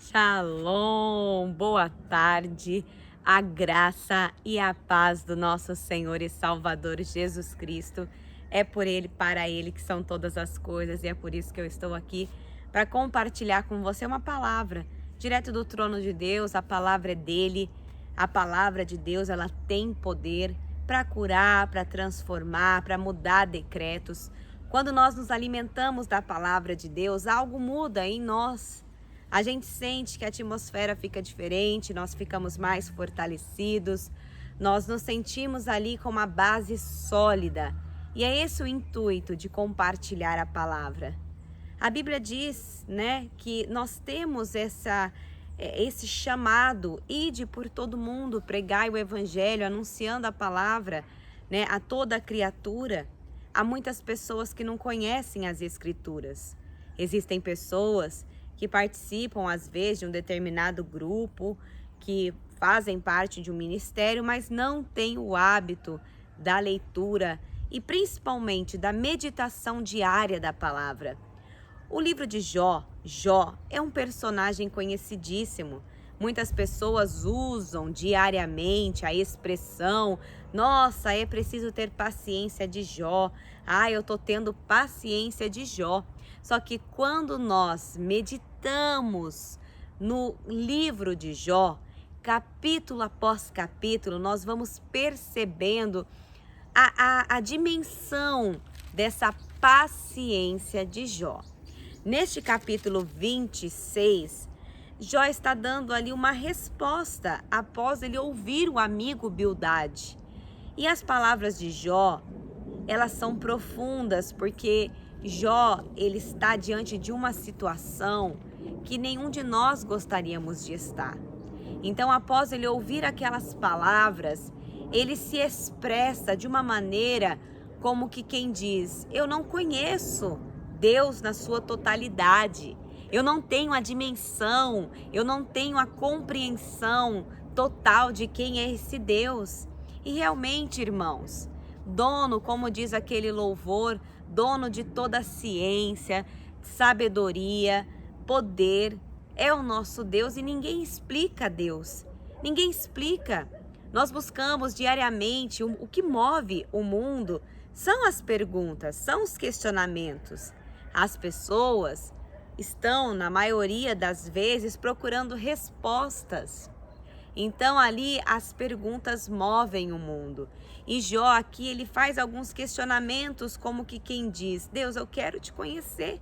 Shalom, boa tarde, a graça e a paz do nosso Senhor e Salvador Jesus Cristo. É por Ele, para Ele que são todas as coisas e é por isso que eu estou aqui para compartilhar com você uma palavra direto do trono de Deus. A palavra é dele, a palavra de Deus, ela tem poder para curar, para transformar, para mudar decretos. Quando nós nos alimentamos da palavra de Deus, algo muda em nós. A gente sente que a atmosfera fica diferente, nós ficamos mais fortalecidos, nós nos sentimos ali com uma base sólida. E é esse o intuito de compartilhar a palavra. A Bíblia diz, que nós temos esse chamado, ide por todo mundo, pregai o evangelho, anunciando a palavra, a toda criatura. Há muitas pessoas que não conhecem as Escrituras. Existem pessoas que participam, às vezes, de um determinado grupo, que fazem parte de um ministério, mas não têm o hábito da leitura e principalmente da meditação diária da palavra. O livro de Jó é um personagem conhecidíssimo. Muitas pessoas usam diariamente a expressão: nossa, é preciso ter paciência de Jó. Eu tô tendo paciência de Jó. Só que quando nós meditamos no livro de Jó, capítulo após capítulo, nós vamos percebendo a dimensão dessa paciência de Jó. Neste capítulo 26, Jó está dando ali uma resposta após ele ouvir o amigo Bildade. E as palavras de Jó, elas são profundas, porque Jó, ele está diante de uma situação que nenhum de nós gostaríamos de estar. Então, após ele ouvir aquelas palavras, ele se expressa de uma maneira como que quem diz: eu não conheço Deus na sua totalidade. Eu não tenho a dimensão, eu não tenho a compreensão total de quem é esse Deus. E realmente, irmãos, dono, como diz aquele louvor, dono de toda a ciência, sabedoria, poder, é o nosso Deus e ninguém explica Deus. Ninguém explica. Nós buscamos diariamente o que move o mundo, são as perguntas, são os questionamentos. As pessoas estão, na maioria das vezes, procurando respostas. Então, ali, as perguntas movem o mundo. E Jó, aqui, ele faz alguns questionamentos, como que quem diz: Deus, eu quero te conhecer.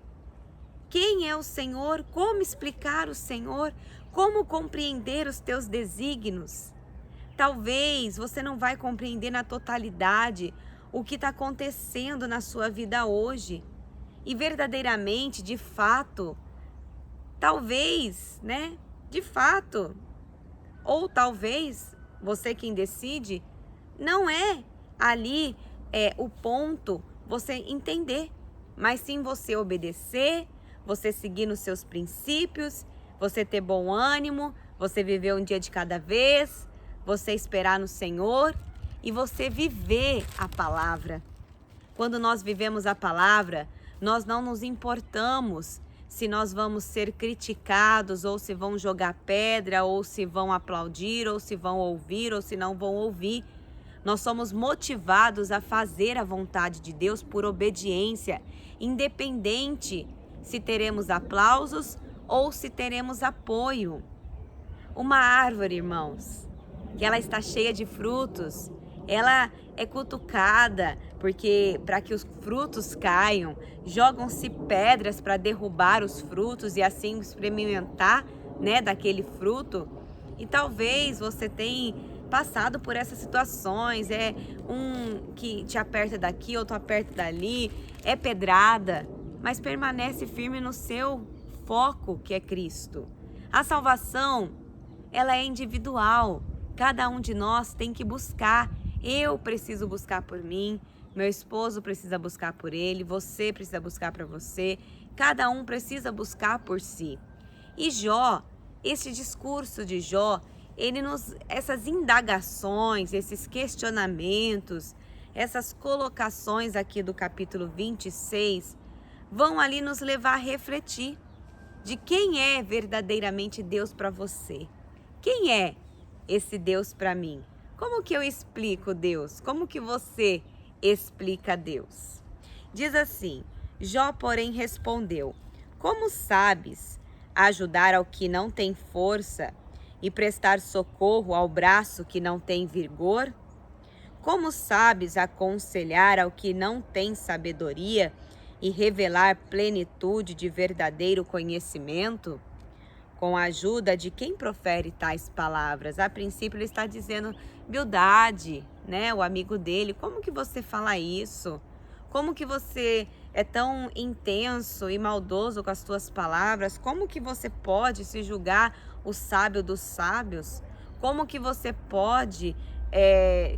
Quem é o Senhor? Como explicar o Senhor? Como compreender os teus desígnios? Talvez você não vai compreender na totalidade o que está acontecendo na sua vida hoje. E verdadeiramente, de fato, talvez, de fato, ou talvez, você quem decide, não é ali o ponto você entender, mas sim você obedecer, você seguir nos seus princípios, você ter bom ânimo, você viver um dia de cada vez, você esperar no Senhor e você viver a palavra. Quando nós vivemos a palavra, nós não nos importamos se nós vamos ser criticados, ou se vão jogar pedra, ou se vão aplaudir, ou se vão ouvir, ou se não vão ouvir. Nós somos motivados a fazer a vontade de Deus por obediência, independente se teremos aplausos ou se teremos apoio. Uma árvore, irmãos, que ela está cheia de frutos, ela é cutucada, porque para que os frutos caiam, jogam-se pedras para derrubar os frutos e assim experimentar, daquele fruto. E talvez você tenha passado por essas situações, um que te aperta daqui, outro aperta dali, é pedrada, mas permanece firme no seu foco, que é Cristo. A salvação, ela é individual, cada um de nós tem que buscar. Eu preciso buscar por mim, meu esposo precisa buscar por ele, você precisa buscar para você, cada um precisa buscar por si. E Jó, esse discurso de Jó, essas indagações, esses questionamentos, essas colocações aqui do capítulo 26, vão ali nos levar a refletir. de quem é verdadeiramente Deus para você. Quem é esse Deus para mim? Como que eu explico Deus? Como que você explica Deus? Diz assim: Jó, porém, respondeu: como sabes ajudar ao que não tem força e prestar socorro ao braço que não tem vigor? Como sabes aconselhar ao que não tem sabedoria e revelar plenitude de verdadeiro conhecimento? Com a ajuda de quem profere tais palavras? A princípio ele está dizendo Bildade, né? O amigo dele. Como que você fala isso? Como que você é tão intenso e maldoso com as tuas palavras? Como que você pode se julgar o sábio dos sábios? Como que você pode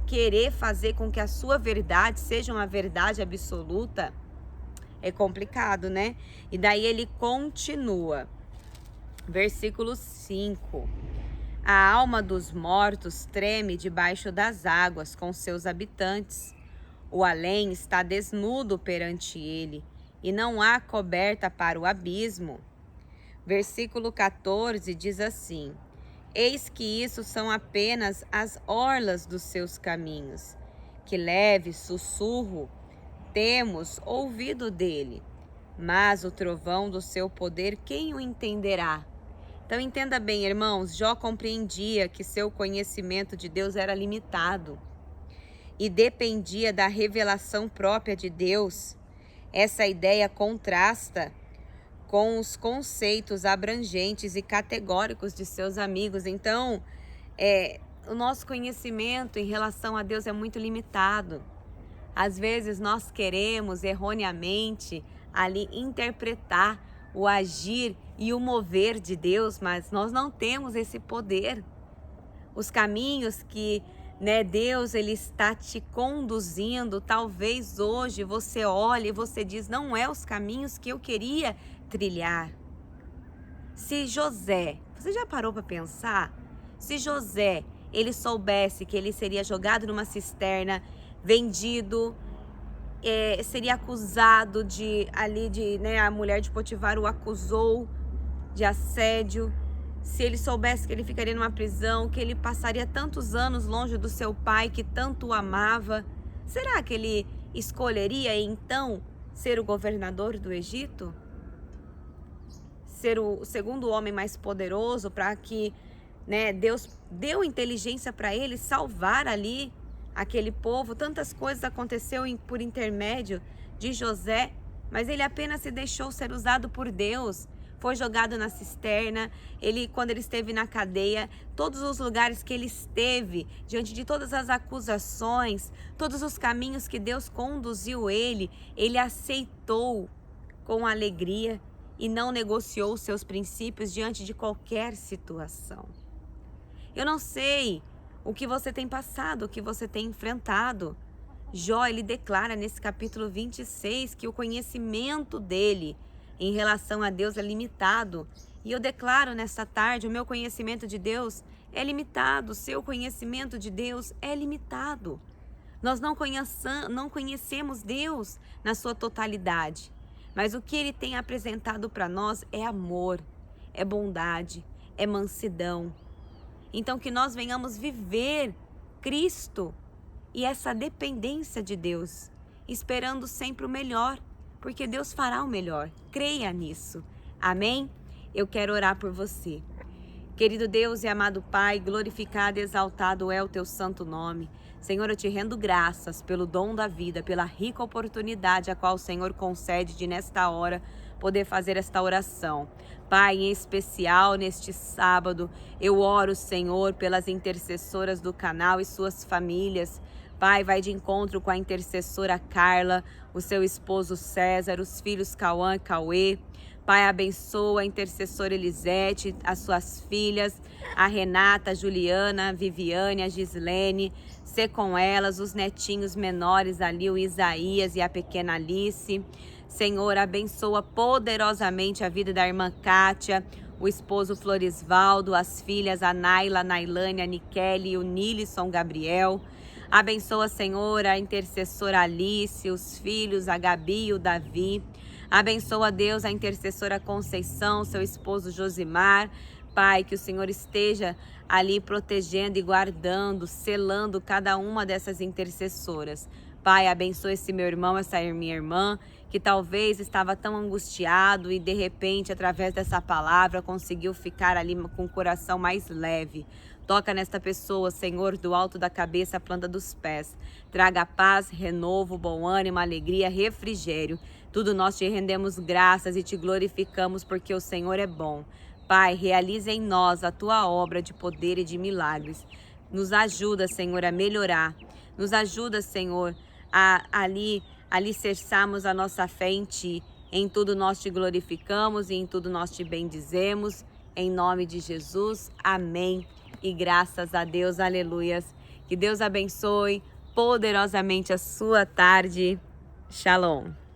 querer fazer com que a sua verdade seja uma verdade absoluta? É complicado, né? E daí ele continua. Versículo 5. A alma dos mortos treme debaixo das águas com seus habitantes. O além está desnudo perante ele, e não há coberta para o abismo. Versículo 14 diz assim: eis que isso são apenas as orlas dos seus caminhos, que leve sussurro temos ouvido dele, mas o trovão do seu poder quem o entenderá? Então entenda bem, irmãos, Jó compreendia que seu conhecimento de Deus era limitado e dependia da revelação própria de Deus. Essa ideia contrasta com os conceitos abrangentes e categóricos de seus amigos. Então, o nosso conhecimento em relação a Deus é muito limitado. Às vezes nós queremos erroneamente ali interpretar o agir e o mover de Deus, mas nós não temos esse poder. Os caminhos que Deus ele está te conduzindo, talvez hoje você olhe e você diz, não é os caminhos que eu queria trilhar. Se José, você já parou para pensar? Se José, ele soubesse que ele seria jogado numa cisterna, vendido, seria acusado a mulher de Potifar o acusou de assédio. Se ele soubesse que ele ficaria numa prisão, que ele passaria tantos anos longe do seu pai que tanto o amava, será que ele escolheria então ser o governador do Egito? Ser o segundo homem mais poderoso para que Deus deu inteligência para ele salvar ali aquele povo. Tantas coisas aconteceu por intermédio de José, mas ele apenas se deixou ser usado por Deus. Foi jogado na cisterna, quando ele esteve na cadeia, todos os lugares que ele esteve, diante de todas as acusações, todos os caminhos que Deus conduziu ele aceitou com alegria e não negociou seus princípios diante de qualquer situação. Eu não sei o que você tem passado, o que você tem enfrentado. Jó, ele declara nesse capítulo 26 que o conhecimento dele em relação a Deus é limitado. E eu declaro nesta tarde, o meu conhecimento de Deus é limitado, o seu conhecimento de Deus é limitado. Nós não conhecemos Deus na sua totalidade, mas o que Ele tem apresentado para nós é amor, é bondade, é mansidão. Então que nós venhamos viver Cristo e essa dependência de Deus, esperando sempre o melhor, porque Deus fará o melhor. Creia nisso. Amém? Eu quero orar por você. Querido Deus e amado Pai, glorificado e exaltado é o teu santo nome. Senhor, eu te rendo graças pelo dom da vida, pela rica oportunidade a qual o Senhor concede de nesta hora poder fazer esta oração. Pai, em especial neste sábado, eu oro, Senhor, pelas intercessoras do canal e suas famílias. Pai, vai de encontro com a intercessora Carla, o seu esposo César, os filhos Cauã e Cauê. Pai, abençoa a intercessora Elisete, as suas filhas, a Renata, a Juliana, a Viviane, a Gislene. Sê com elas, os netinhos menores ali, o Isaías e a pequena Alice. Senhor, abençoa poderosamente a vida da irmã Kátia, o esposo Florisvaldo, as filhas, a Naila, a Nailane, a Nikele e o Nilisson Gabriel. Abençoa, Senhor, a intercessora Alice, os filhos, a Gabi e o Davi. Abençoa, Deus, a intercessora Conceição, seu esposo Josimar. Pai, que o Senhor esteja ali protegendo e guardando, selando cada uma dessas intercessoras. Pai, abençoa esse meu irmão, essa minha irmã, que talvez estava tão angustiado e de repente, através dessa palavra, conseguiu ficar ali com o coração mais leve. Toca nesta pessoa, Senhor, do alto da cabeça à planta dos pés. Traga paz, renovo, bom ânimo, alegria, refrigério. Tudo nós te rendemos graças e te glorificamos porque o Senhor é bom. Pai, realize em nós a tua obra de poder e de milagres. Nos ajuda, Senhor, a melhorar. Nos ajuda, Senhor, a alicerçarmos a nossa fé em Ti. Em tudo nós te glorificamos e em tudo nós te bendizemos. Em nome de Jesus, amém. E graças a Deus, aleluias. Que Deus abençoe poderosamente a sua tarde. Shalom.